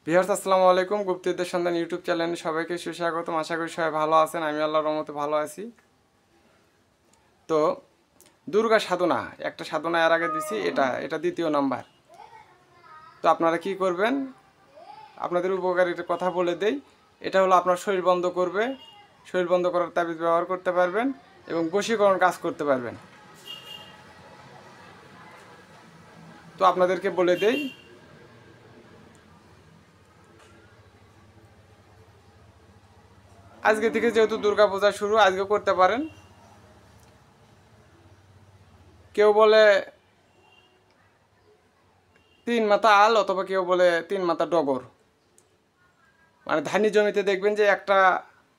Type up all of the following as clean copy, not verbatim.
Viewers আসসালামু আলাইকুম। গুপ্তবিদ্যার সন্ধান ইউটিউব চ্যানেলে সবাইকে সুস্বাগতম। আশা করি সবাই ভালো আছেন। আমি আল্লাহর রহমতে ভালো আছি। তো দুর্গা সাধনা, একটা সাধনা এর আগে দিছি, এটা দ্বিতীয় নাম্বার। তো আপনারা কি করবেন, আপনাদের উপকারীর কথা বলে দেই। এটা হলো আপনার শরীর বন্ধ করবে, শরীর বন্ধ করার তাবিজ ব্যবহার করতে পারবেন এবং বশীকরণ কাজ করতে পারবেন। তো আপনাদেরকে বলে দেই, আজকে থেকে যেহেতু দুর্গা পূজা শুরু, আজকে করতে পারেন। কেউ বলে 3 মাথা আল, অথবা কেউ বলে 3 মাথা ডগর। মানে ধানি জমিতে দেখবেন যে একটা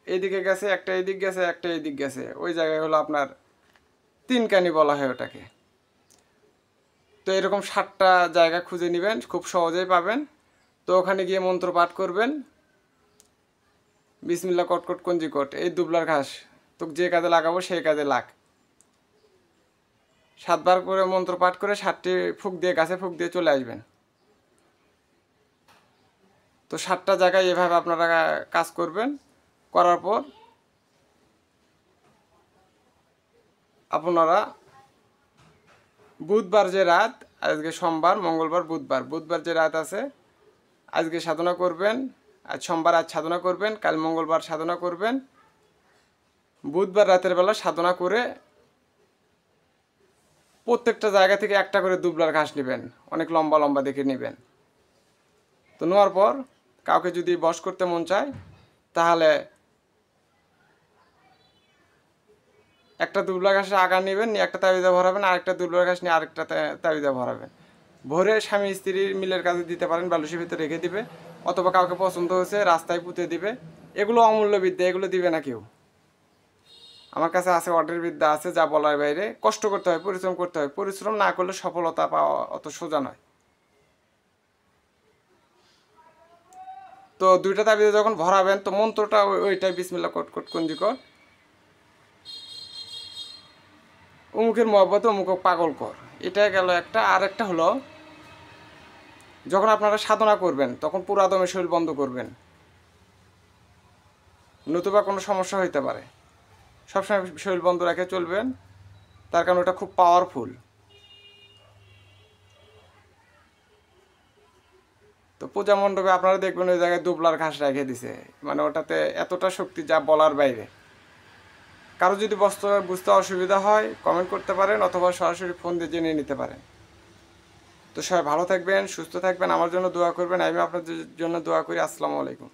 এইদিকে গেছে, একটা এইদিক গেছে, একটা এইদিক গেছে, ওই জায়গায় হলো আপনার 3 কানি বলা হয় ওটাকে। তো এরকম 7টা জায়গা খুঁজে নেবেন, খুব সহজেই পাবেন। তো ওখানে গিয়ে মন্ত্র পাঠ করবেন, বিসমিল্লাহ কটকট কঞ্জিকট, এই দুবলার ঘাস তো যে কাজে লাগাবো সেই কাজে লাগ। 7বার করে মন্ত্র পাঠ করে 7টি ফুক দিয়ে, গাছে ফুক দিয়ে চলে আসবেন। তো 7টা জায়গায় এভাবে আপনারা কাজ করবেন। করার পর আপনারা বুধবার যে রাত, আজকে সোমবার, মঙ্গলবার, বুধবার যে রাত আছে, আজকে সাধনা করবেন। আজ সোমবার, আজ সাধনা করবেন, কাল মঙ্গলবার সাধনা করবেন। বুধবার রাতের বেলা সাধনা করে প্রত্যেকটা জায়গা থেকে একটা করে দুবলার ঘাস নেবেন, অনেক লম্বা লম্বা দেখে নেবেন। তো নেওয়ার পর কাউকে যদি বশ করতে মন চায়, তাহলে একটা দুবলা ঘাসের আগার নেবেন, নিয়ে একটা তাবিজা ভরাবেন, আরেকটা দুবলা ঘাস নিয়ে আরেকটা তাবিজা ভরাবেন। ভরে স্বামী স্ত্রীর মিলের কাছে দিতে পারেন, বালুসির ভিতরে রেখে দিবে, অথবা কাউকে পছন্দ হয়েছে রাস্তায় পুঁতে দিবে। এগুলো অমূল্য বিদ্যা, এগুলো দিবে না কেউ। আমার কাছে আছে অর্ডার বিদ্যা আছে, যা বলার বাইরে। কষ্ট করতে হয়, পরিশ্রম করতে হয়, পরিশ্রম না করলে সফলতা পাওয়া অত সোজা নয়। তো 2টা তাবিজে যখন ভরাবেন, তো মন্ত্রটা ওইটাই, বিসমিল্লাহ কটকট কঞ্জিকট, অমুকের মহব্বতে অমুক পাগল কর। এটা গেল একটা। আর একটা হলো, যখন আপনারা সাধনা করবেন তখন পুরা দমে শরীর বন্ধ করবেন, নতুবা কোনো সমস্যা হইতে পারে। সবসময় শরীর বন্ধ রেখে চলবেন, তার কারণ ওটা খুব পাওয়ারফুল। তো পূজা মণ্ডপে আপনারা দেখবেন ওই জায়গায় দুবলার ঘাস রেখে দিছে, মানে ওটাতে এতটা শক্তি যা বলার বাইরে। কারো যদি বুঝতে অসুবিধা হয় কমেন্ট করতে পারেন, অথবা সরাসরি ফোন দিয়ে জেনে নিতে পারেন। তো সবাই ভালো থাকবেন, সুস্থ থাকবেন, আমার জন্য দোয়া করবেন, আমি আপনাদের জন্য দোয়া করি। আসসালামু আলাইকুম।